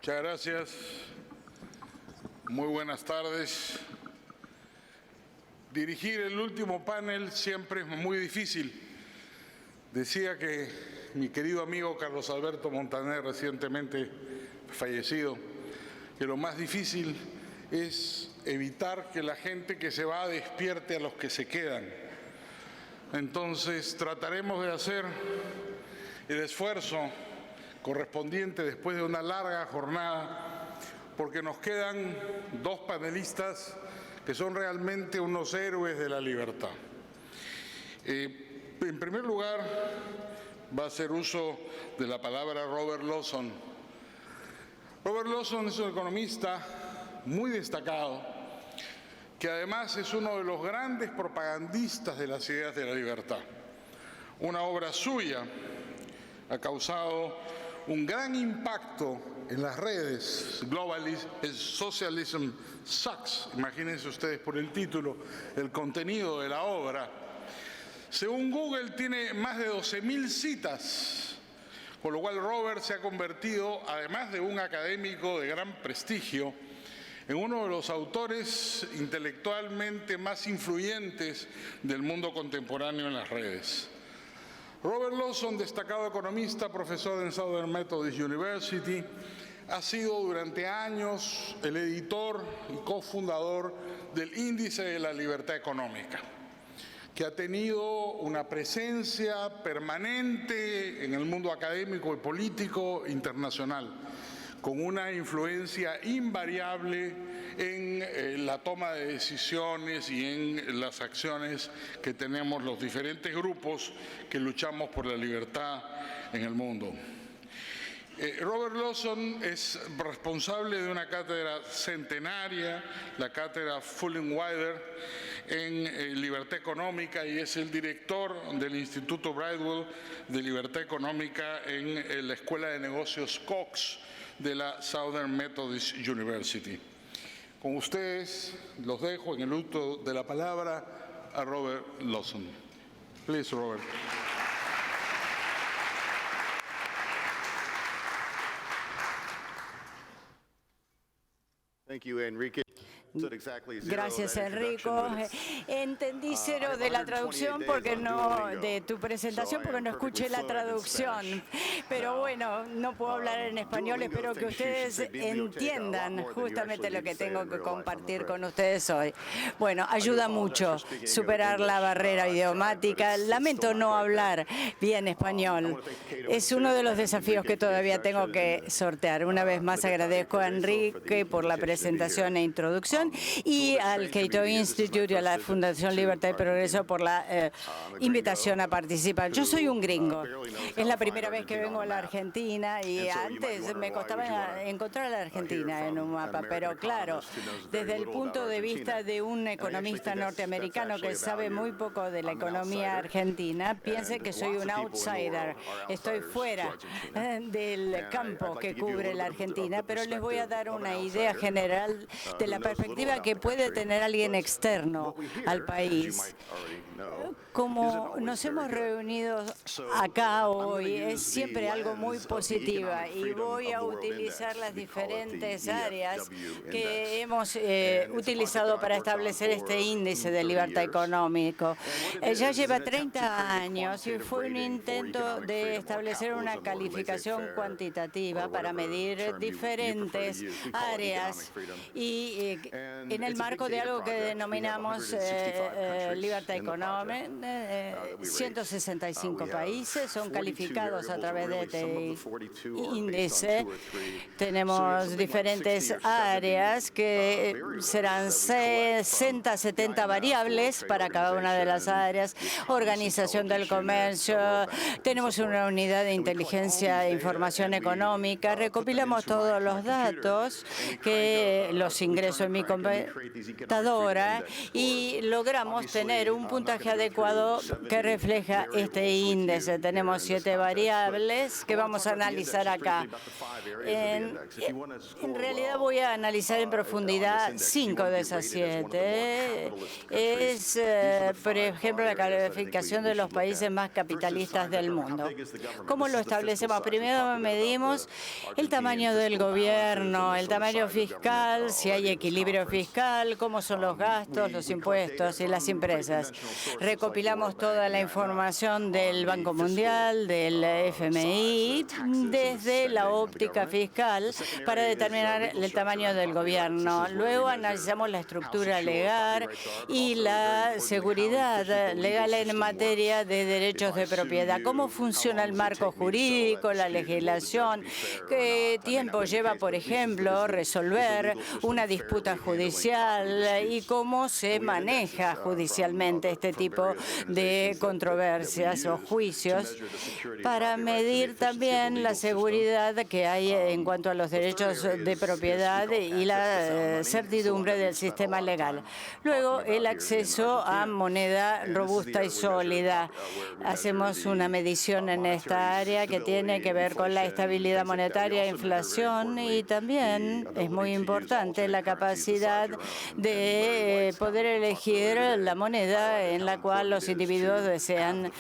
Muchas gracias. Muy buenas tardes. Dirigir el último panel siempre es muy difícil. Decía que mi querido amigo Carlos Alberto Montaner, recientemente fallecido, que lo más difícil es evitar que la gente que se va despierte a los que se quedan. Entonces trataremos de hacer el esfuerzo correspondiente después de una larga jornada, porque nos quedan dos panelistas que son realmente unos héroes de la libertad. En primer lugar, va a hacer uso de la palabra Robert Lawson. Robert Lawson es un economista muy destacado, que además es uno de los grandes propagandistas de las ideas de la libertad. Una obra suya ha causado un gran impacto en las redes. Socialism Sucks. Imagínense ustedes por el título, el contenido de la obra. Según Google, tiene más de 12.000 citas, con lo cual Robert se ha convertido, además de un académico de gran prestigio, en uno de los autores intelectualmente más influyentes del mundo contemporáneo en las redes. Robert Lawson, destacado economista, profesor en Southern Methodist University, ha sido durante años el editor y cofundador del Índice de la Libertad Económica, que ha tenido una presencia permanente en el mundo académico y político internacional, con una influencia invariable en la toma de decisiones y en las acciones que tenemos los diferentes grupos que luchamos por la libertad en el mundo. Robert Lawson es responsable de una cátedra centenaria, la cátedra Fullinwider, en libertad económica, y es el director del Instituto Brightwell de Libertad Económica en la Escuela de Negocios Cox de la Southern Methodist University. Con ustedes los dejo en el uso de la palabra a Robert Lawson. Please, Robert. Thank you, Enrique. Gracias, Enrico. Entendí cero de la traducción porque no, de tu presentación, porque no escuché la traducción. Pero bueno, no puedo hablar en español. Espero que ustedes entiendan justamente lo que tengo que compartir con ustedes hoy. Bueno, ayuda mucho superar la barrera idiomática. Lamento no hablar bien español. Es uno de los desafíos que todavía tengo que sortear. Una vez más agradezco a Enrique por la presentación e introducción, y al Cato Institute y a la Fundación Libertad y Progreso por la invitación a participar. Yo soy un gringo. Es la primera vez que vengo a la Argentina, y antes me costaba encontrar a la Argentina en un mapa, pero claro, desde el punto de vista de un economista norteamericano que sabe muy poco de la economía argentina, piense que soy un outsider. Estoy fuera del campo que cubre la Argentina, pero les voy a dar una idea general de la perspectiva que puede tener alguien externo al país. Como nos hemos reunido acá hoy, es siempre algo muy positivo, y voy a utilizar las diferentes áreas que hemos utilizado para establecer este índice de libertad económico. Ya lleva 30 años y fue un intento de establecer una calificación cuantitativa para medir diferentes áreas, y en el marco de algo que denominamos libertad económica. 165 países son calificados a través de este índice. Tenemos diferentes áreas que serán 60, 70 variables para cada una de las áreas. Organización del comercio. Tenemos una unidad de inteligencia e información económica. Recopilamos todos los datos que los ingreso en mi computadora y logramos tener un puntaje puntaje adecuado que refleja este índice. Tenemos 7 variables que vamos a analizar acá. En realidad voy a analizar en profundidad 5 de esas 7. Es, por ejemplo, la calificación de los países más capitalistas del mundo. ¿Cómo lo establecemos? Primero medimos el tamaño del gobierno, el tamaño fiscal, si hay equilibrio fiscal, cómo son los gastos, los impuestos y las empresas. Recopilamos toda la información del Banco Mundial, del FMI, desde la óptica fiscal para determinar el tamaño del gobierno. Luego analizamos la estructura legal y la seguridad legal en materia de derechos de propiedad. ¿Cómo funciona el marco jurídico, la legislación? ¿Qué tiempo lleva, por ejemplo, resolver una disputa judicial? ¿Y cómo se maneja judicialmente este tipo de controversias o juicios? Para medir también la seguridad que hay en cuanto a los derechos de propiedad y la certidumbre del sistema legal. Luego, el acceso a moneda robusta y sólida. Hacemos una medición en esta área que tiene que ver con la estabilidad monetaria e inflación, y también es muy importante la capacidad de poder elegir la moneda en la cual los individuos desean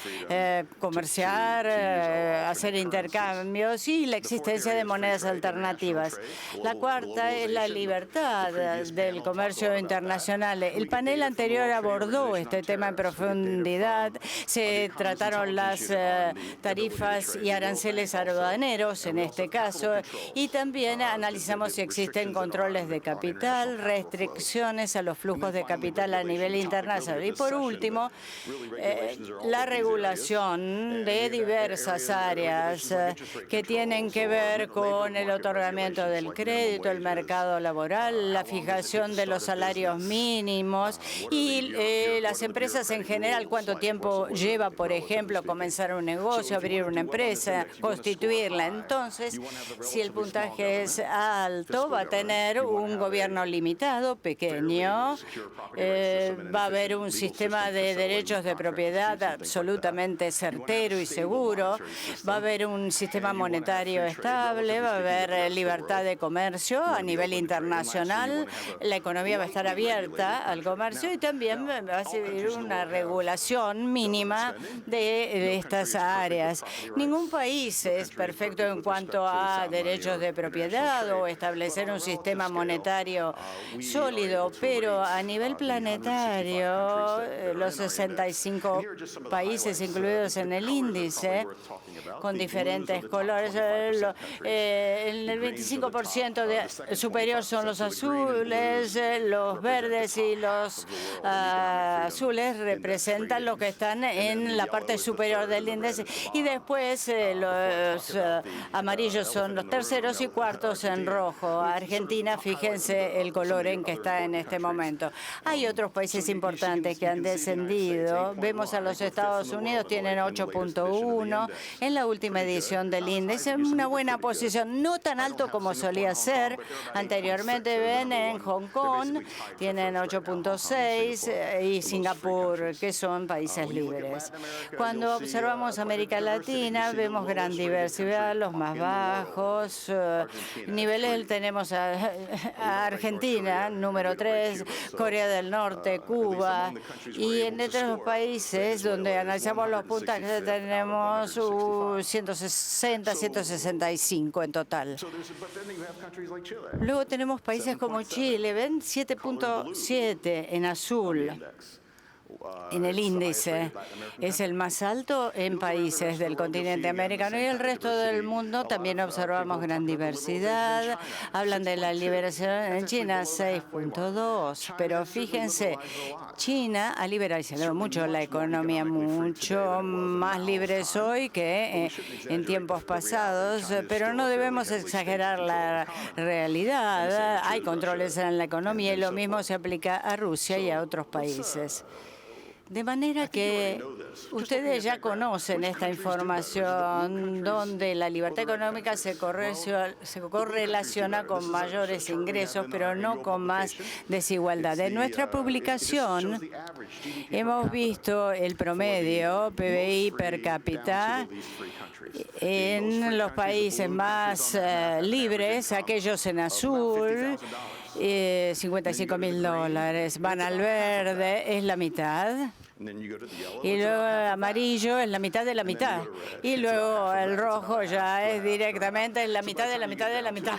comerciar, hacer intercambios, y la existencia de monedas alternativas. La cuarta es la libertad del comercio internacional. El panel anterior abordó este tema en profundidad. Se trataron las tarifas y aranceles aduaneros en este caso, y también analizamos si existen controles de capital, restricciones a los flujos de capital a nivel internacional. Y por último, la regulación de diversas áreas que tienen que ver con el otorgamiento del crédito, el mercado laboral, la fijación de los salarios mínimos y las empresas en general, cuánto tiempo lleva, por ejemplo, comenzar un negocio, abrir una empresa, constituirla. Entonces, si el puntaje es alto, va a tener un gobierno limitado, pequeño, va a haber un sistema de derechos de propiedad absolutamente certero y seguro, va a haber un sistema monetario estable, va a haber libertad de comercio a nivel internacional, la economía va a estar abierta al comercio y también va a servir una regulación mínima de estas áreas. Ningún país es perfecto en cuanto a derechos de propiedad o establecer un sistema monetario sólido, pero a nivel planetario, los 65 países incluidos en el índice, con diferentes colores, el 25% superior son los azules, los verdes y los azules representan los que están en la parte superior del índice, y después los amarillos son los terceros y cuartos en rojo. Argentina, fíjense el color en que está en este momento. Hay otros países importantes que han descendido. Vemos a los Estados Unidos, tienen 8.1 en la última edición del índice, una buena posición, no tan alto como solía ser anteriormente. Ven en Hong Kong, tienen 8.6 y Singapur, que son países libres. Cuando observamos América Latina, vemos gran diversidad, los más bajos niveles. Tenemos a Argentina, número 3, Corea del Norte, Cuba, y en otros países donde analizamos los puntajes tenemos 160, 165 en total. Luego tenemos países como Chile, ven 7.7 en azul. En el índice es el más alto en países del continente americano, y el resto del mundo también observamos gran diversidad. Hablan de la liberación en China, 6.2, pero fíjense, China ha liberalizado mucho la economía, mucho más libres hoy que en tiempos pasados, pero no debemos exagerar la realidad. Hay controles en la economía y lo mismo se aplica a Rusia y a otros países. De manera que ustedes ya conocen esta información, donde la libertad económica se correlaciona con mayores ingresos, pero no con más desigualdad. En nuestra publicación hemos visto el promedio PBI per cápita en los países más libres, aquellos en azul, $55.000. Van al verde, es la mitad. Y luego el amarillo es la mitad de la mitad. Y luego el rojo ya es directamente la mitad de la mitad de la mitad.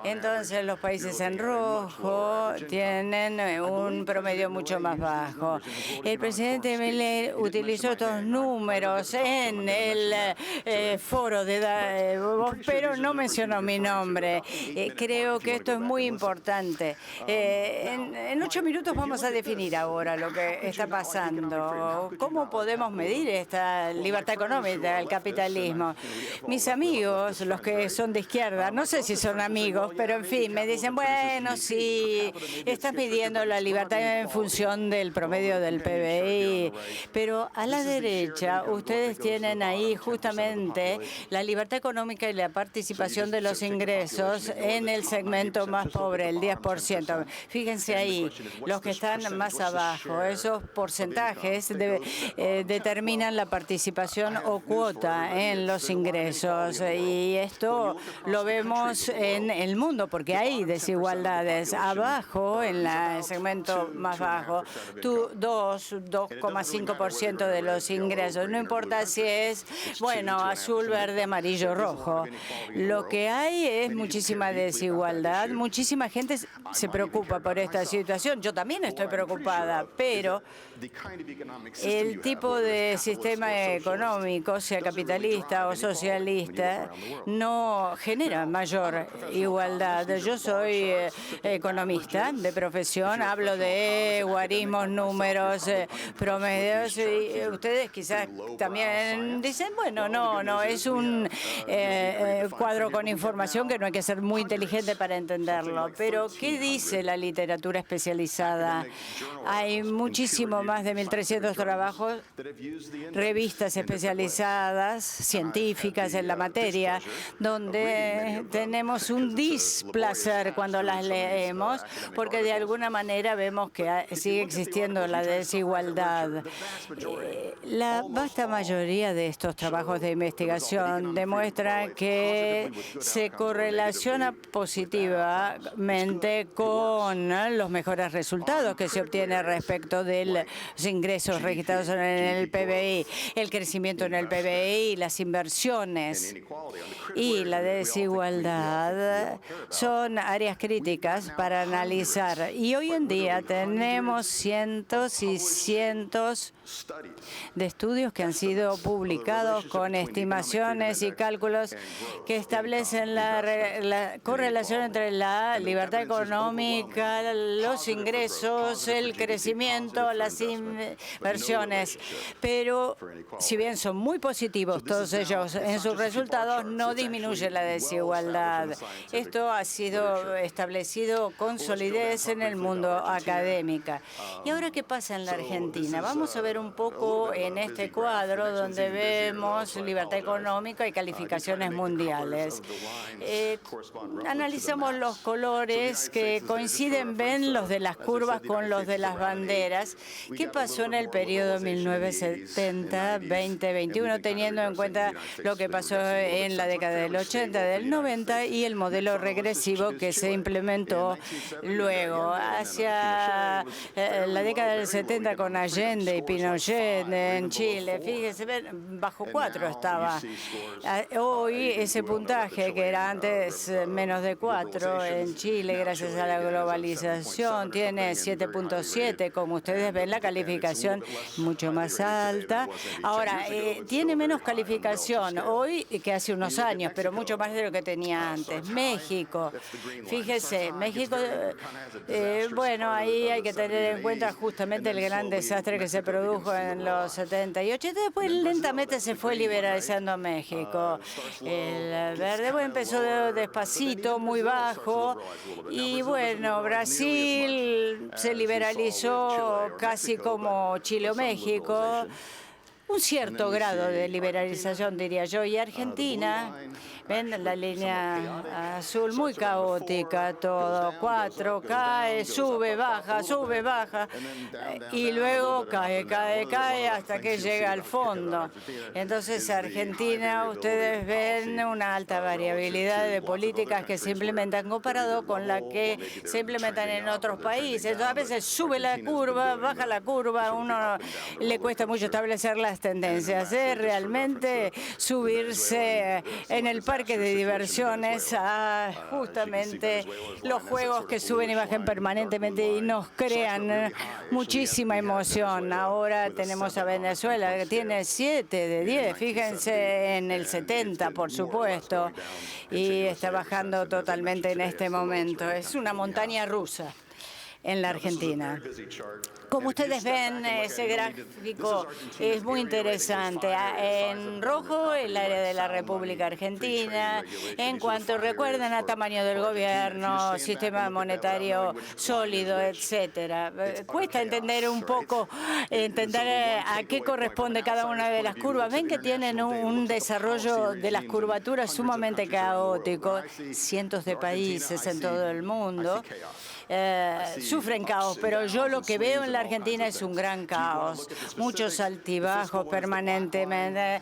Entonces los países en rojo tienen un promedio mucho más bajo. El presidente Milei utilizó estos números en el foro de Davos, pero no mencionó mi nombre. Creo que esto es muy importante. En 8 minutos vamos a definir ahora lo que está pasando. ¿Cómo podemos medir esta libertad económica, el capitalismo? Mis amigos, los que son de izquierda, no sé si son amigos, pero en fin, me dicen, bueno, sí, estás midiendo la libertad en función del promedio del PBI, pero a la derecha ustedes tienen ahí justamente la libertad económica y la participación de los ingresos en el segmento más pobre, el 10%. Fíjense ahí, los que están más abajo, esos porcentajes determinan la participación o cuota en los ingresos. Y esto lo vemos en el mundo, porque hay desigualdades. Abajo, en el segmento más bajo, 2,5% de los ingresos. No importa si es, bueno, azul, verde, amarillo, rojo. Lo que hay es muchísima desigualdad. Muchísima gente se preocupa por esta situación. Yo también estoy preocupada, pero el tipo de sistema económico, sea capitalista o socialista, no genera mayor igualdad. Yo soy economista de profesión, hablo de guarismos, números, promedios, y ustedes quizás también dicen, bueno, no, es un cuadro con información que no hay que ser muy inteligente para entenderlo. Pero, ¿qué dice la literatura especializada? Hay muchísimo más de 1.300 trabajos, revistas especializadas, científicas en la materia, donde tenemos un displacer cuando las leemos, porque de alguna manera vemos que sigue existiendo la desigualdad. La vasta mayoría de estos trabajos de investigación demuestra que se correlaciona positivamente con los mejores resultados que se obtienen respecto de los ingresos registrados en el PBI, el crecimiento en el PBI, las inversiones y la desigualdad son áreas críticas para analizar. Y hoy en día tenemos cientos y cientos de estudios que han sido publicados con estimaciones y cálculos que establecen la correlación entre la libertad económica, los ingresos, el crecimiento, las inversiones. Pero si bien son muy positivos todos ellos en sus resultados, no disminuye la desigualdad. Esto ha sido establecido con solidez en el mundo académico. ¿Y ahora qué pasa en la Argentina? Vamos a ver un poco en este cuadro donde vemos libertad económica y calificaciones mundiales. Analizamos los colores que coinciden, ven los de las curvas con los de las banderas. ¿Qué pasó en el periodo 1970-2021, teniendo en cuenta lo que pasó en la década del 80, del 90 y el modelo regresivo que se implementó luego? Hacia la década del 70 con Allende y Pinochet en Chile, fíjese, bajo 4 estaba. Hoy ese puntaje, que era antes menos de 4 en Chile, gracias a la globalización, tiene 7.7. Como ustedes ven, la calificación mucho más alta. Ahora, tiene menos calificación hoy que hace unos años, pero mucho más de lo que tenía antes. México, fíjese, México, bueno, ahí hay que tener en cuenta justamente el gran desastre que se produjo en los 70 y 80. Después lentamente se fue liberalizando México. El verde, bueno, empezó despacito, muy bajo, y bueno, Brasil se liberalizó casi así como Chile o México, un cierto grado de liberalización, diría yo. Y Argentina, ven la línea azul, muy caótica todo, 4, cae, sube, baja, y luego cae hasta que llega al fondo. Entonces, Argentina, ustedes ven una alta variabilidad de políticas que se implementan comparado con la que se implementan en otros países. Entonces, a veces sube la curva, baja la curva, a uno le cuesta mucho establecer las tendencias. Es realmente subirse en el parque de diversiones a justamente los juegos que suben y bajan permanentemente y nos crean muchísima emoción. Ahora tenemos a Venezuela, que tiene 7 de 10, fíjense en el 70, por supuesto, y está bajando totalmente en este momento. Es una montaña rusa en la Argentina. Como ustedes ven, ese gráfico es muy interesante. En rojo, el área de la República Argentina. En cuanto recuerdan a tamaño del gobierno, sistema monetario sólido, etcétera. Cuesta entender un poco, a qué corresponde cada una de las curvas. Ven que tienen un desarrollo de las curvaturas sumamente caótico. Cientos de países en todo el mundo sufren caos, pero yo lo que veo en la Argentina es un gran caos, muchos altibajos permanentemente.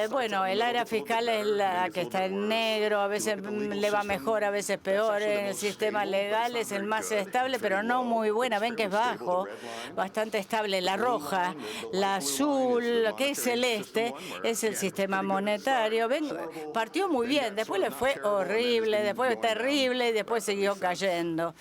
Bueno, el área fiscal es la que está en negro, a veces le va mejor, a veces peor. El sistema legal es el más estable, pero no muy buena. Ven que es bajo, bastante estable. La roja, la azul, que es celeste, es el sistema monetario. Ven, partió muy bien, después le fue horrible, después terrible y después siguió cayendo.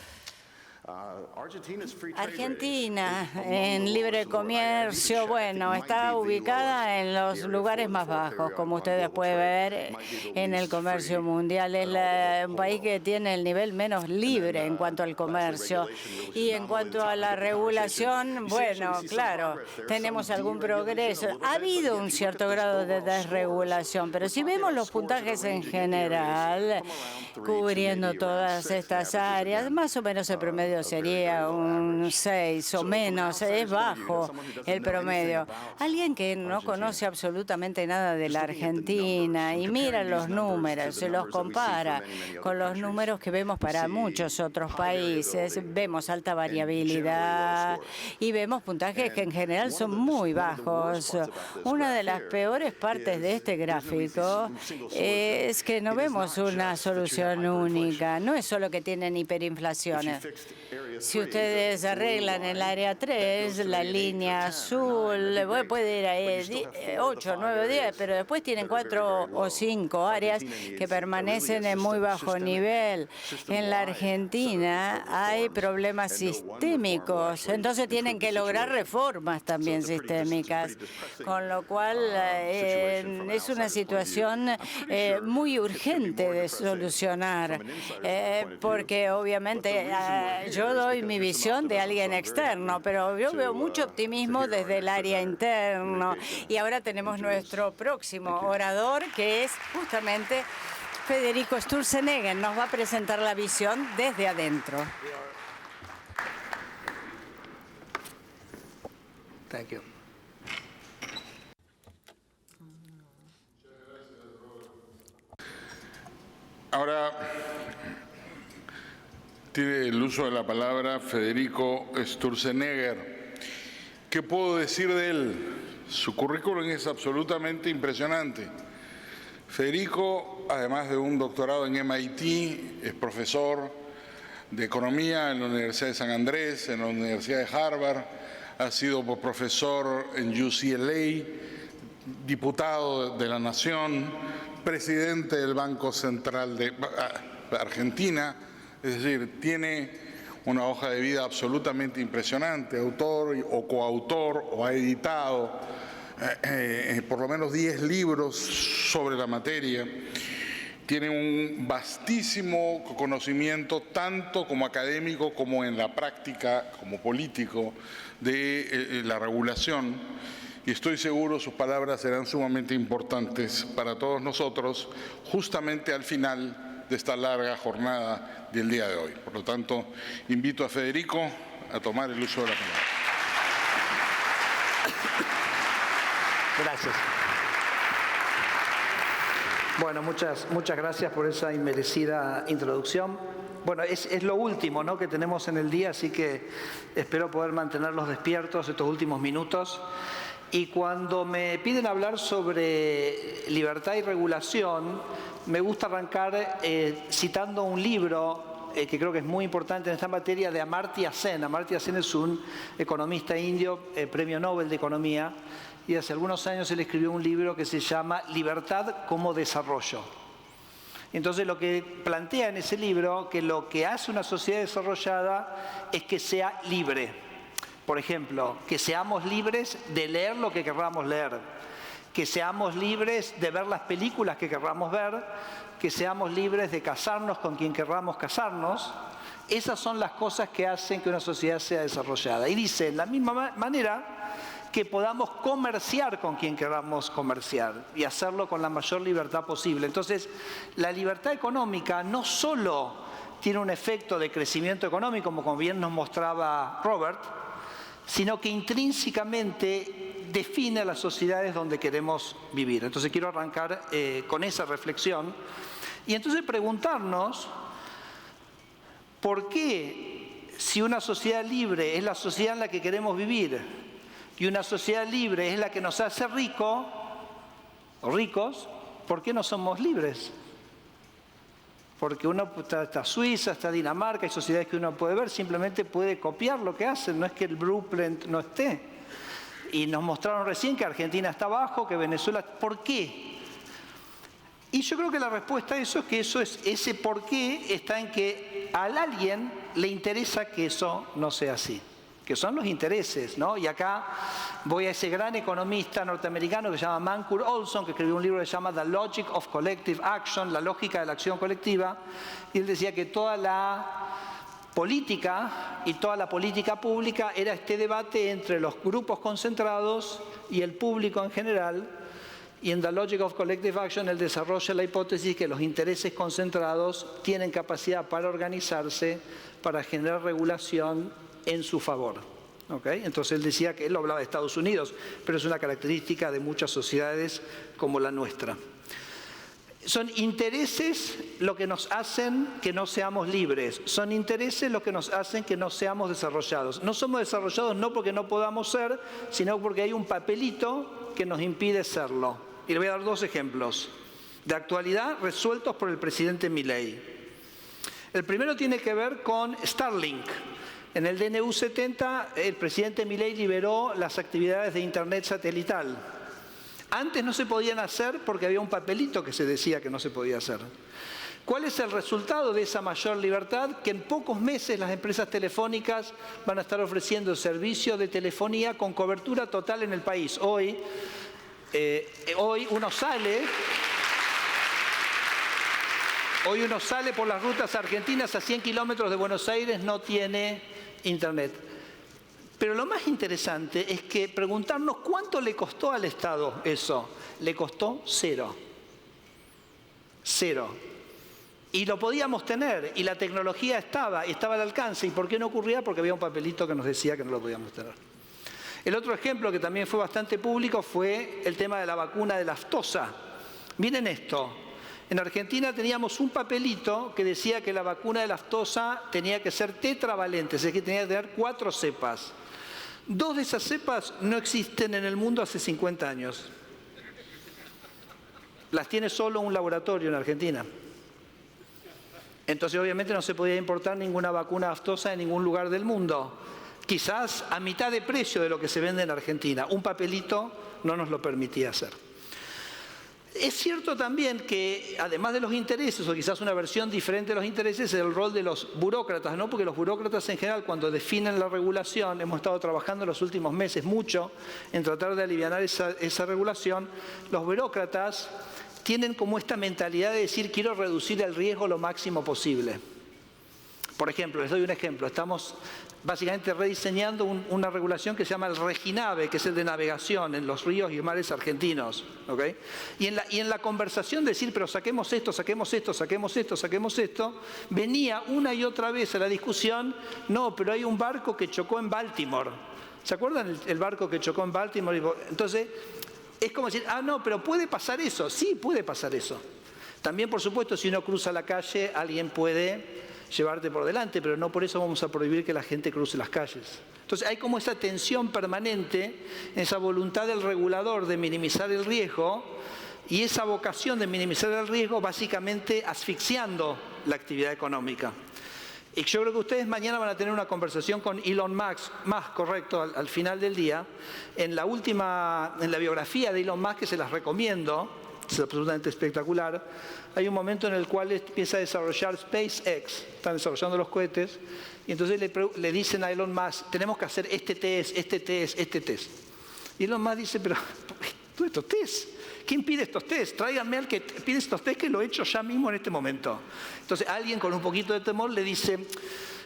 Argentina, en libre comercio, bueno, está ubicada en los lugares más bajos, como ustedes pueden ver en el comercio mundial. Es un país que tiene el nivel menos libre en cuanto al comercio. Y en cuanto a la regulación, bueno, claro, tenemos algún progreso. Ha habido un cierto grado de desregulación, pero si vemos los puntajes en general, cubriendo todas estas áreas, más o menos el promedio sería un 6 o menos, es bajo el promedio. Alguien que no conoce absolutamente nada de la Argentina y mira los números, se los compara con los números que vemos para muchos otros países, vemos alta variabilidad y vemos puntajes que en general son muy bajos. Una de las peores partes de este gráfico es que no vemos una solución única, no es solo que tienen hiperinflaciones. Si ustedes arreglan el área 3, la línea azul, puede ir a 8, 9, 10, pero después tienen 4 o 5 áreas que permanecen en muy bajo nivel. En la Argentina hay problemas sistémicos, entonces tienen que lograr reformas también sistémicas, con lo cual es una situación muy urgente de solucionar, porque obviamente yo doy mi visión de alguien externo, pero yo veo mucho optimismo desde el área interno. Y ahora tenemos nuestro próximo orador, que es justamente Federico Sturzenegger. Nos va a presentar la visión desde adentro. Thank you. Ahora tiene el uso de la palabra Federico Sturzenegger. ¿Qué puedo decir de él? Su currículum es absolutamente impresionante. Federico, además de un doctorado en MIT, es profesor de economía en la Universidad de San Andrés, en la Universidad de Harvard, ha sido profesor en UCLA, diputado de la Nación, presidente del Banco Central de Argentina. Es decir, tiene una hoja de vida absolutamente impresionante, autor o coautor o ha editado por lo menos 10 libros sobre la materia. Tiene un vastísimo conocimiento, tanto como académico como en la práctica, como político, de la regulación. Y estoy seguro sus palabras serán sumamente importantes para todos nosotros, justamente al final de esta larga jornada del día de hoy. Por lo tanto, invito a Federico a tomar el uso de la palabra. Gracias. Bueno, muchas gracias por esa inmerecida introducción. Bueno, es lo último, ¿no?, que tenemos en el día, así que espero poder mantenerlos despiertos estos últimos minutos. Y cuando me piden hablar sobre libertad y regulación, me gusta arrancar citando un libro que creo que es muy importante en esta materia, de Amartya Sen. Amartya Sen es un economista indio, premio Nobel de Economía, y hace algunos años él escribió un libro que se llama Libertad como Desarrollo. Entonces lo que plantea en ese libro, que lo que hace una sociedad desarrollada es que sea libre. Por ejemplo, que seamos libres de leer lo que querramos leer, que seamos libres de ver las películas que querramos ver, que seamos libres de casarnos con quien querramos casarnos. Esas son las cosas que hacen que una sociedad sea desarrollada. Y dice, en la misma manera, que podamos comerciar con quien queramos comerciar y hacerlo con la mayor libertad posible. Entonces, la libertad económica no solo tiene un efecto de crecimiento económico, como bien nos mostraba Robert, sino que intrínsecamente define las sociedades donde queremos vivir. Entonces quiero arrancar con esa reflexión y entonces preguntarnos por qué, si una sociedad libre es la sociedad en la que queremos vivir y una sociedad libre es la que nos hace ricos, ¿por qué no somos libres? Porque uno está Suiza, está Dinamarca, hay sociedades que uno puede ver, simplemente puede copiar lo que hacen, no es que el blueprint no esté. Y nos mostraron recién que Argentina está abajo, que Venezuela... ¿Por qué? Y yo creo que la respuesta a eso es que ese por qué está en que a alguien le interesa que eso no sea así, que son los intereses, ¿no? Y acá voy a ese gran economista norteamericano que se llama Mancur Olson, que escribió un libro que se llama The Logic of Collective Action, la lógica de la acción colectiva, y él decía que toda la política y toda la política pública era este debate entre los grupos concentrados y el público en general, y en The Logic of Collective Action él desarrolla la hipótesis que los intereses concentrados tienen capacidad para organizarse, para generar regulación en su favor. ¿Okay? Entonces él decía que él hablaba de Estados Unidos, pero es una característica de muchas sociedades como la nuestra. Son intereses lo que nos hacen que no seamos libres, son intereses lo que nos hacen que no seamos desarrollados. No somos desarrollados no porque no podamos ser, sino porque hay un papelito que nos impide serlo. Y le voy a dar dos ejemplos de actualidad resueltos por el presidente Milei. El primero tiene que ver con Starlink. En el DNU 70, el presidente Milei liberó las actividades de internet satelital. Antes no se podían hacer porque había un papelito que se decía que no se podía hacer. ¿Cuál es el resultado de esa mayor libertad? Que en pocos meses las empresas telefónicas van a estar ofreciendo servicios de telefonía con cobertura total en el país. Hoy uno sale por las rutas argentinas a 100 kilómetros de Buenos Aires, no tiene internet. Pero lo más interesante es que preguntarnos cuánto le costó al Estado eso. Le costó cero. Cero. Y lo podíamos tener, y la tecnología estaba al alcance. ¿Y por qué no ocurría? Porque había un papelito que nos decía que no lo podíamos tener. El otro ejemplo que también fue bastante público fue el tema de la vacuna de la aftosa. Miren esto. En Argentina teníamos un papelito que decía que la vacuna de la aftosa tenía que ser tetravalente, es decir, que tenía que tener 4 cepas. 2 de esas cepas no existen en el mundo hace 50 años. Las tiene solo un laboratorio en Argentina. Entonces, obviamente, no se podía importar ninguna vacuna aftosa de ningún lugar del mundo. Quizás a mitad de precio de lo que se vende en Argentina. Un papelito no nos lo permitía hacer. Es cierto también que, además de los intereses, o quizás una versión diferente de los intereses, es el rol de los burócratas, ¿no? Porque los burócratas en general, cuando definen la regulación, hemos estado trabajando en los últimos meses mucho en tratar de alivianar esa regulación, los burócratas tienen como esta mentalidad de decir, quiero reducir el riesgo lo máximo posible. Por ejemplo, les doy un ejemplo, estamos básicamente rediseñando una regulación que se llama el REGINAVE, que es el de navegación en los ríos y mares argentinos. ¿Okay? Y en la conversación de decir, pero saquemos esto, venía una y otra vez a la discusión, no, pero hay un barco que chocó en Baltimore. ¿Se acuerdan el barco que chocó en Baltimore? Entonces, Es como decir, no, pero puede pasar eso. Sí, puede pasar eso. También, por supuesto, si uno cruza la calle, alguien puede llevarte por delante, pero no por eso vamos a prohibir que la gente cruce las calles. Entonces hay como esa tensión permanente, esa voluntad del regulador de minimizar el riesgo y esa vocación de minimizar el riesgo básicamente asfixiando la actividad económica. Y yo creo que ustedes mañana van a tener una conversación con Elon Musk, correcto, al final del día. En la biografía de Elon Musk, que se las recomiendo, es absolutamente espectacular, hay un momento en el cual empieza a desarrollar SpaceX, están desarrollando los cohetes, y entonces le dicen a Elon Musk, tenemos que hacer este test. Y Elon Musk dice, pero ¿tú estos test? ¿Quién pide estos test? Tráiganme al que pide estos test, que lo he hecho ya mismo en este momento. Entonces alguien con un poquito de temor le dice,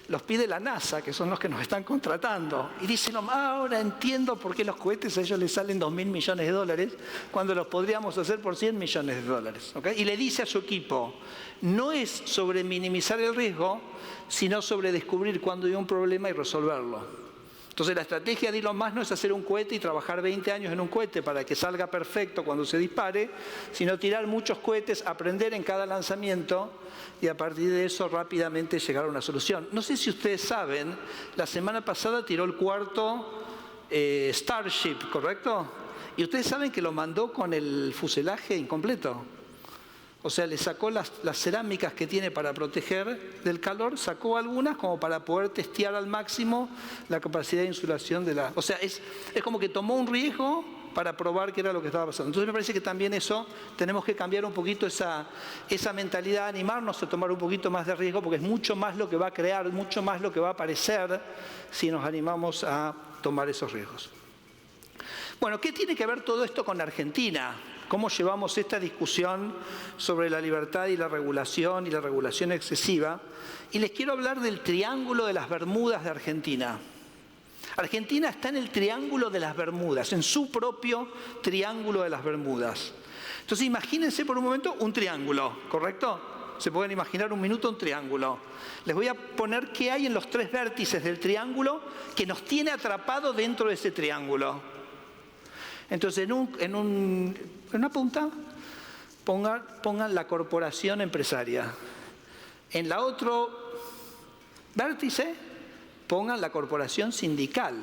los pide la NASA, que son los que nos están contratando. Y dice, no, ahora entiendo por qué los cohetes a ellos les salen $2.000 millones, cuando los podríamos hacer por $100 millones. ¿Okay? Y le dice a su equipo, no es sobre minimizar el riesgo, sino sobre descubrir cuándo hay un problema y resolverlo. Entonces la estrategia de Elon Musk no es hacer un cohete y trabajar 20 años en un cohete para que salga perfecto cuando se dispare, sino tirar muchos cohetes, aprender en cada lanzamiento y a partir de eso rápidamente llegar a una solución. No sé si ustedes saben, la semana pasada tiró el cuarto Starship, ¿correcto? Y ustedes saben que lo mandó con el fuselaje incompleto. O sea, le sacó las cerámicas que tiene para proteger del calor, sacó algunas como para poder testear al máximo la capacidad de insulación de la... O sea, es como que tomó un riesgo para probar qué era lo que estaba pasando. Entonces me parece que también eso, tenemos que cambiar un poquito esa mentalidad, animarnos a tomar un poquito más de riesgo, porque es mucho más lo que va a crear, mucho más lo que va a aparecer si nos animamos a tomar esos riesgos. Bueno, ¿qué tiene que ver todo esto con Argentina? ¿Cómo llevamos esta discusión sobre la libertad y la regulación excesiva? Y les quiero hablar del Triángulo de las Bermudas de Argentina. Argentina está en el Triángulo de las Bermudas, en su propio Triángulo de las Bermudas. Entonces imagínense por un momento un triángulo, ¿correcto? Se pueden imaginar un minuto un triángulo. Les voy a poner qué hay en los 3 vértices del triángulo que nos tiene atrapados dentro de ese triángulo. Entonces, en una punta pongan la corporación empresaria. En la otro vértice pongan la corporación sindical.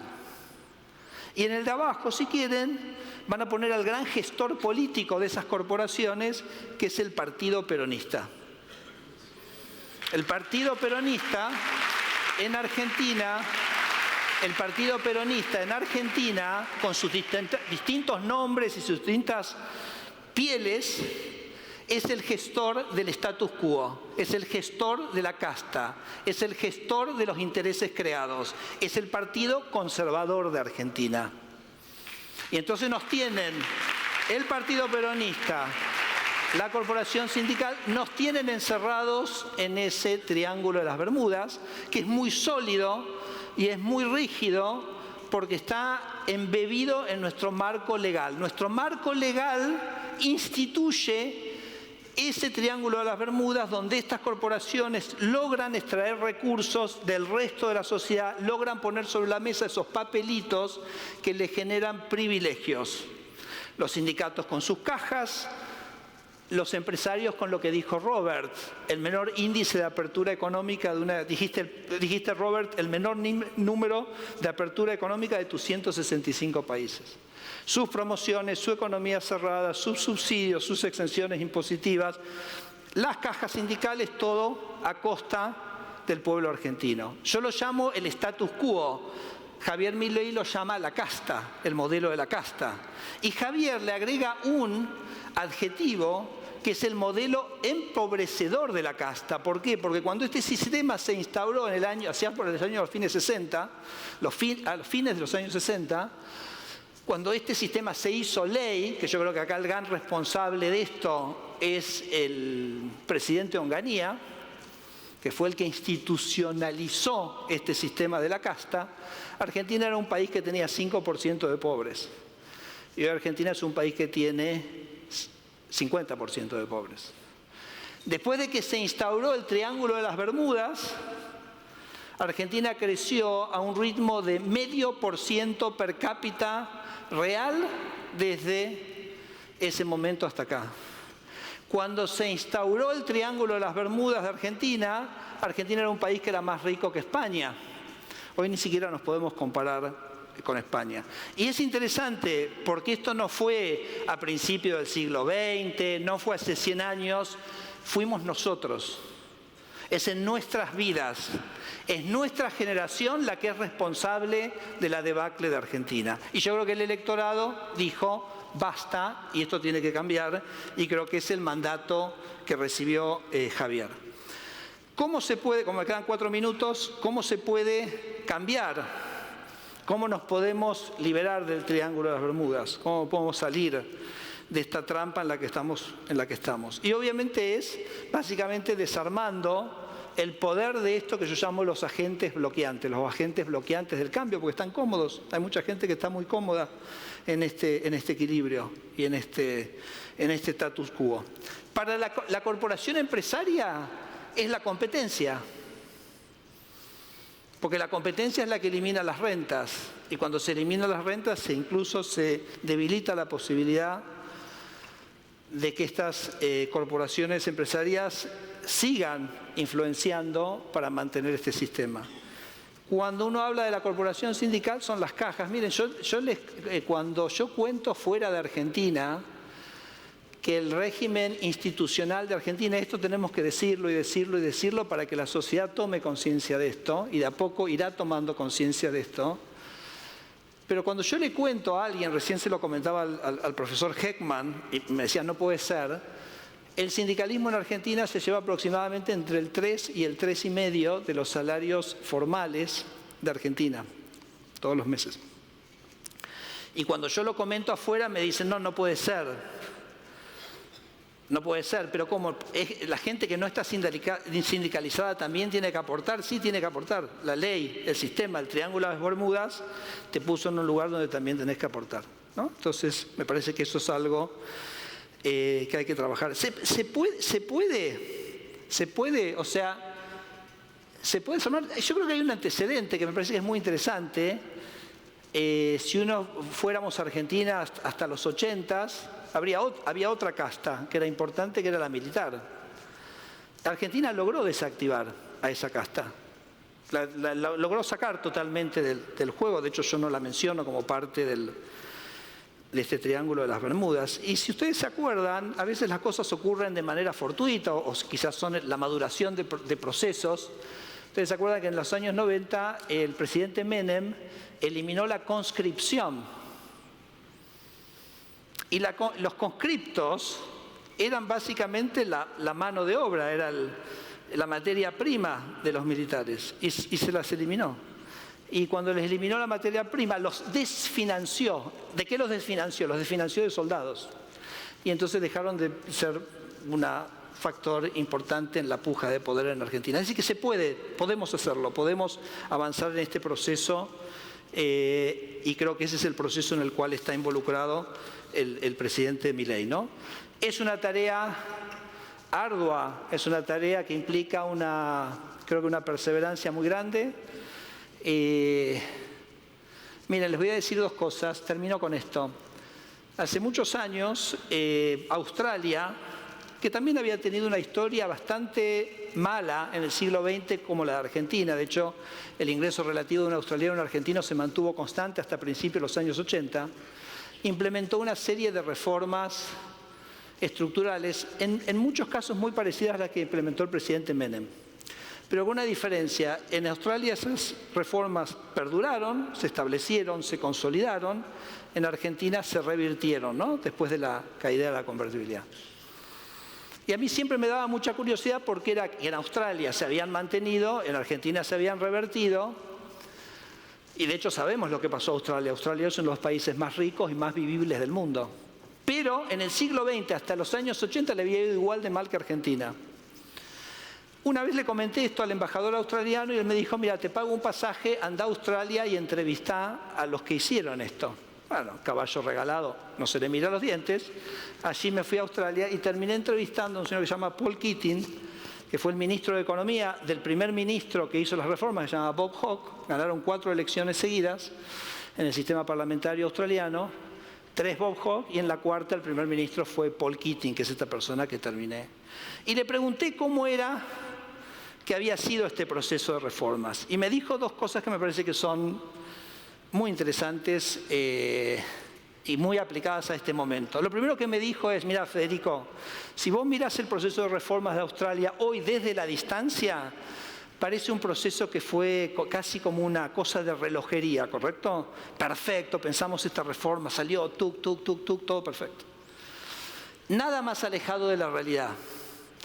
Y en el de abajo, si quieren, van a poner al gran gestor político de esas corporaciones, que es el Partido Peronista. El Partido Peronista en Argentina... El Partido Peronista en Argentina, con sus distintos nombres y sus distintas pieles, es el gestor del status quo, es el gestor de la casta, es el gestor de los intereses creados, es el Partido Conservador de Argentina. Y entonces nos tienen el Partido Peronista, la corporación sindical, nos tienen encerrados en ese Triángulo de las Bermudas, que es muy sólido y es muy rígido porque está embebido en nuestro marco legal. Nuestro marco legal instituye ese Triángulo de las Bermudas donde estas corporaciones logran extraer recursos del resto de la sociedad, logran poner sobre la mesa esos papelitos que les generan privilegios. Los sindicatos con sus cajas, los empresarios con lo que dijo Robert, el menor índice de apertura económica de una... Dijiste Robert, el menor número de apertura económica de tus 165 países. Sus promociones, su economía cerrada, sus subsidios, sus exenciones impositivas, las cajas sindicales, todo a costa del pueblo argentino. Yo lo llamo el status quo. Javier Milei lo llama la casta, el modelo de la casta. Y Javier le agrega un adjetivo que es el modelo empobrecedor de la casta. ¿Por qué? Porque cuando este sistema se instauró en el año, a los fines 60, a los fines de los años 60, cuando este sistema se hizo ley, que yo creo que acá el gran responsable de esto es el presidente Onganía, que fue el que institucionalizó este sistema de la casta, Argentina era un país que tenía 5% de pobres. Y hoy Argentina es un país que tiene 50% de pobres. Después de que se instauró el Triángulo de las Bermudas, Argentina creció a un ritmo de 0,5% per cápita real desde ese momento hasta acá. Cuando se instauró el Triángulo de las Bermudas de Argentina, Argentina era un país que era más rico que España. Hoy ni siquiera nos podemos comparar con España. Y es interesante porque esto no fue a principios del siglo XX, no fue hace 100 años, fuimos nosotros. Es en nuestras vidas, es nuestra generación la que es responsable de la debacle de Argentina. Y yo creo que el electorado dijo, basta, y esto tiene que cambiar, y creo que es el mandato que recibió Javier. ¿Cómo se puede, como me quedan 4 minutos, cómo se puede cambiar? ¿Cómo nos podemos liberar del Triángulo de las Bermudas? ¿Cómo podemos salir de esta trampa en la que estamos? Y obviamente es básicamente desarmando el poder de esto que yo llamo los agentes bloqueantes del cambio, porque están cómodos. Hay mucha gente que está muy cómoda en este equilibrio y en este status quo. Para la corporación empresaria es la competencia. Porque la competencia es la que elimina las rentas. Y cuando se eliminan las rentas, incluso se debilita la posibilidad de que estas corporaciones empresarias sigan influenciando para mantener este sistema. Cuando uno habla de la corporación sindical, son las cajas. Miren, cuando yo cuento fuera de Argentina que el régimen institucional de Argentina, esto tenemos que decirlo y decirlo y decirlo para que la sociedad tome conciencia de esto, y de a poco irá tomando conciencia de esto. Pero cuando yo le cuento a alguien, recién se lo comentaba al profesor Heckman, y me decía, no puede ser, el sindicalismo en Argentina se lleva aproximadamente entre el 3 y el 3,5 de los salarios formales de Argentina, todos los meses. Y cuando yo lo comento afuera me dicen, no puede ser. No puede ser, pero ¿cómo? ¿La gente que no está sindicalizada también tiene que aportar? Sí, tiene que aportar. La ley, el sistema, el Triángulo de las Bermudas te puso en un lugar donde también tenés que aportar, ¿no? Entonces, me parece que eso es algo que hay que trabajar. Se puede, o sea, se puede formar. Yo creo que hay un antecedente que me parece que es muy interesante. Si fuéramos a Argentina hasta los 80s, había otra casta que era importante, que era la militar. Argentina logró desactivar a esa casta. La logró sacar totalmente del juego. De hecho, yo no la menciono como parte de este Triángulo de las Bermudas. Y si ustedes se acuerdan, a veces las cosas ocurren de manera fortuita o quizás son la maduración de procesos. Ustedes se acuerdan que en los años 90 el presidente Menem eliminó la conscripción. Y los conscriptos eran básicamente la mano de obra, era la materia prima de los militares, y se las eliminó. Y cuando les eliminó la materia prima, los desfinanció. ¿De qué los desfinanció? Los desfinanció de soldados. Y entonces dejaron de ser un factor importante en la puja de poder en Argentina. Así que podemos hacerlo, podemos avanzar en este proceso, y creo que ese es el proceso en el cual está involucrado el presidente Milei, ¿no? Es una tarea ardua, es una tarea que implica creo que una perseverancia muy grande. Miren, les voy a decir 2 cosas, termino con esto. Hace muchos años, Australia, que también había tenido una historia bastante mala en el siglo XX como la de Argentina, de hecho, el ingreso relativo de un australiano a un argentino se mantuvo constante hasta principios de los años 80, implementó una serie de reformas estructurales, en muchos casos muy parecidas a las que implementó el presidente Menem. Pero con una diferencia, en Australia esas reformas perduraron, se establecieron, se consolidaron, en Argentina se revirtieron, ¿no? Después de la caída de la convertibilidad. Y a mí siempre me daba mucha curiosidad porque en Australia se habían mantenido, en Argentina se habían revertido. Y de hecho sabemos lo que pasó a Australia. Australia es uno de los países más ricos y más vivibles del mundo. Pero en el siglo XX, hasta los años 80, le había ido igual de mal que Argentina. Una vez le comenté esto al embajador australiano y él me dijo, mira, te pago un pasaje, anda a Australia y entrevistá a los que hicieron esto. Bueno, caballo regalado, no se le mira los dientes. Allí me fui a Australia y terminé entrevistando a un señor que se llama Paul Keating, que fue el ministro de Economía del primer ministro que hizo las reformas, se llama Bob Hawke. Ganaron 4 elecciones seguidas en el sistema parlamentario australiano. 3 Bob Hawke, y en la cuarta el primer ministro fue Paul Keating, que es esta persona que terminé. Y le pregunté cómo era que había sido este proceso de reformas. Y me dijo 2 cosas que me parece que son muy interesantes y muy aplicadas a este momento. Lo primero que me dijo es, mira, Federico, si vos mirás el proceso de reformas de Australia hoy desde la distancia, parece un proceso que fue casi como una cosa de relojería, ¿correcto? Perfecto, pensamos esta reforma, salió, tuc, tuc, tuc, tuc, todo perfecto. Nada más alejado de la realidad.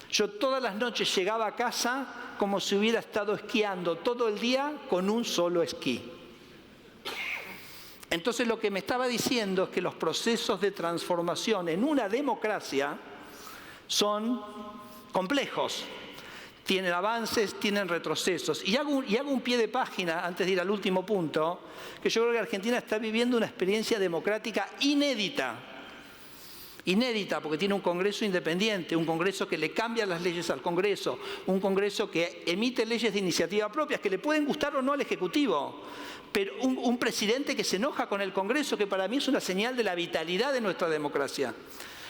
Yo todas las noches llegaba a casa como si hubiera estado esquiando todo el día con un solo esquí. Entonces lo que me estaba diciendo es que los procesos de transformación en una democracia son complejos. Tienen avances, tienen retrocesos. Y hago un pie de página, antes de ir al último punto, que yo creo que Argentina está viviendo una experiencia democrática inédita. Inédita, porque tiene un Congreso independiente, un Congreso que le cambia las leyes al Congreso, un Congreso que emite leyes de iniciativa propia, que le pueden gustar o no al Ejecutivo, pero un presidente que se enoja con el Congreso, que para mí es una señal de la vitalidad de nuestra democracia.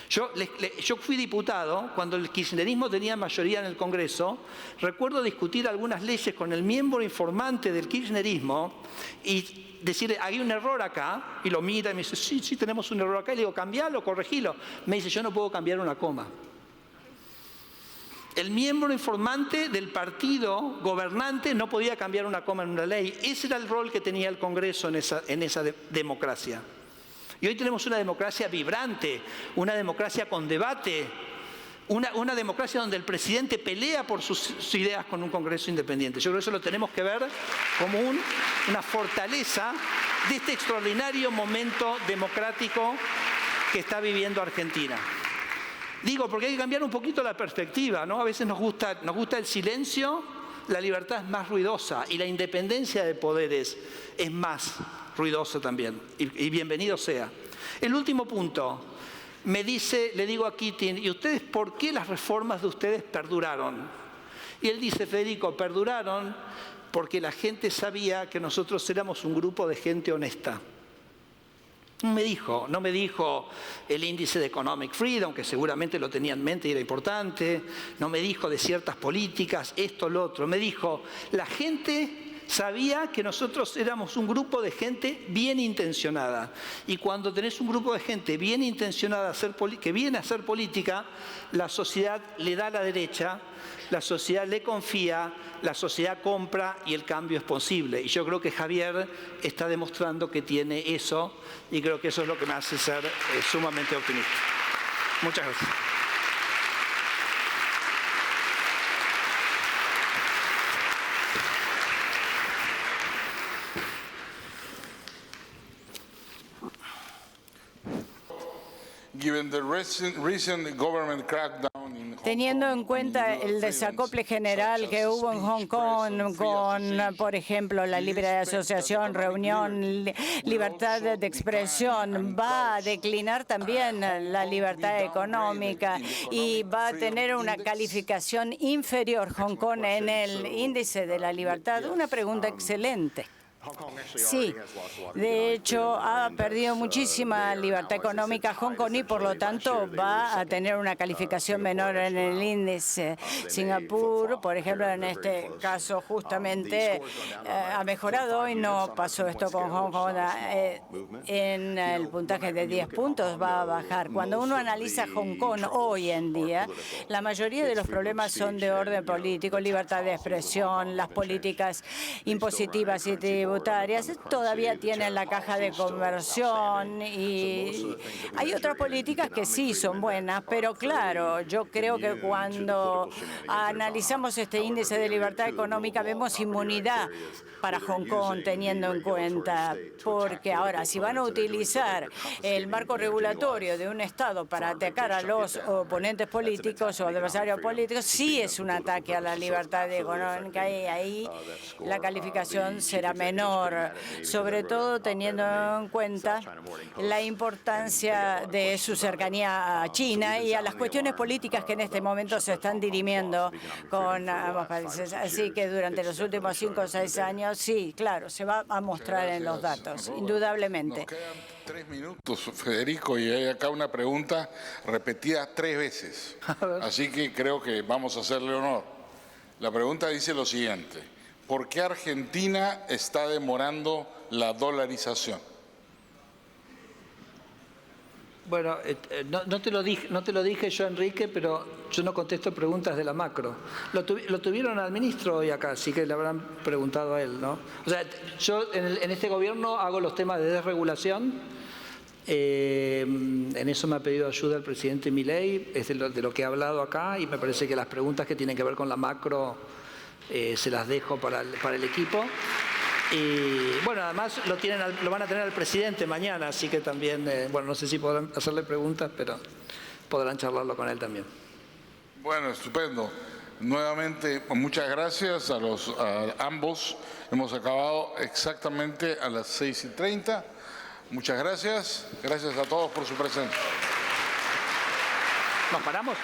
Yo fui diputado cuando el kirchnerismo tenía mayoría en el Congreso. Recuerdo discutir algunas leyes con el miembro informante del kirchnerismo y decirle, hay un error acá, y lo mira y me dice, sí, tenemos un error acá, y le digo, cambialo, corregilo. Me dice, yo no puedo cambiar una coma. El miembro informante del partido gobernante no podía cambiar una coma en una ley. Ese era el rol que tenía el Congreso en esa democracia. Y hoy tenemos una democracia vibrante, una democracia con debate, una democracia donde el presidente pelea por sus ideas con un Congreso independiente. Yo creo que eso lo tenemos que ver como una fortaleza de este extraordinario momento democrático que está viviendo Argentina. Digo, porque hay que cambiar un poquito la perspectiva, ¿no? A veces nos gusta el silencio, la libertad es más ruidosa y la independencia de poderes es más ruidosa también, y bienvenido sea. El último punto, le digo a Keating, ¿y ustedes por qué las reformas de ustedes perduraron? Y él dice, Federico, perduraron porque la gente sabía que nosotros éramos un grupo de gente honesta. No me dijo el índice de Economic Freedom, que seguramente lo tenía en mente y era importante, no me dijo de ciertas políticas, esto, lo otro, me dijo, la gente sabía que nosotros éramos un grupo de gente bien intencionada. Y cuando tenés un grupo de gente bien intencionada que viene a hacer política, la sociedad le da a la derecha, la sociedad le confía, la sociedad compra y el cambio es posible. Y yo creo que Javier está demostrando que tiene eso y creo que eso es lo que me hace ser sumamente optimista. Muchas gracias. Teniendo en cuenta el desacople general que hubo en Hong Kong con, por ejemplo, la libre asociación, reunión, libertad de expresión, va a declinar también la libertad económica y va a tener una calificación inferior Hong Kong en el índice de la libertad. Una pregunta excelente. Sí, de hecho ha perdido muchísima libertad económica Hong Kong y por lo tanto va a tener una calificación menor en el índice. Singapur, por ejemplo, en este caso justamente ha mejorado y no pasó esto con Hong Kong. En el puntaje de 10 puntos va a bajar. Cuando uno analiza Hong Kong hoy en día, la mayoría de los problemas son de orden político, libertad de expresión, las políticas impositivas y tributarias todavía tienen la caja de conversión y hay otras políticas que sí son buenas, pero claro, yo creo que cuando analizamos este índice de libertad económica vemos inmunidad para Hong Kong teniendo en cuenta, porque ahora si van a utilizar el marco regulatorio de un Estado para atacar a los oponentes políticos o adversarios políticos, sí es un ataque a la libertad económica y ahí la calificación será menor. menor, sobre todo teniendo en cuenta la importancia de su cercanía a China y a las cuestiones políticas que en este momento se están dirimiendo con ambos países. Así que durante los últimos 5 o 6 años, sí, claro, se va a mostrar en los datos, indudablemente. Nos quedan 3 minutos, Federico, y hay acá una pregunta repetida 3 veces. Así que creo que vamos a hacerle honor. La pregunta dice lo siguiente: ¿por qué Argentina está demorando la dolarización? Bueno, no te lo dije yo, Enrique, pero yo no contesto preguntas de la macro. Lo tuvieron al ministro hoy acá, así que le habrán preguntado a él, ¿no? O sea, yo en este gobierno hago los temas de desregulación. En eso me ha pedido ayuda el presidente Milei, es de lo que he hablado acá, y me parece que las preguntas que tienen que ver con la macro se las dejo para el equipo. Y bueno, además lo van a tener al presidente mañana, así que también, bueno, no sé si podrán hacerle preguntas, pero podrán charlarlo con él también. Bueno, estupendo. Nuevamente, muchas gracias a ambos. Hemos acabado exactamente a las 6:30. Muchas gracias. Gracias a todos por su presencia. ¿Nos paramos?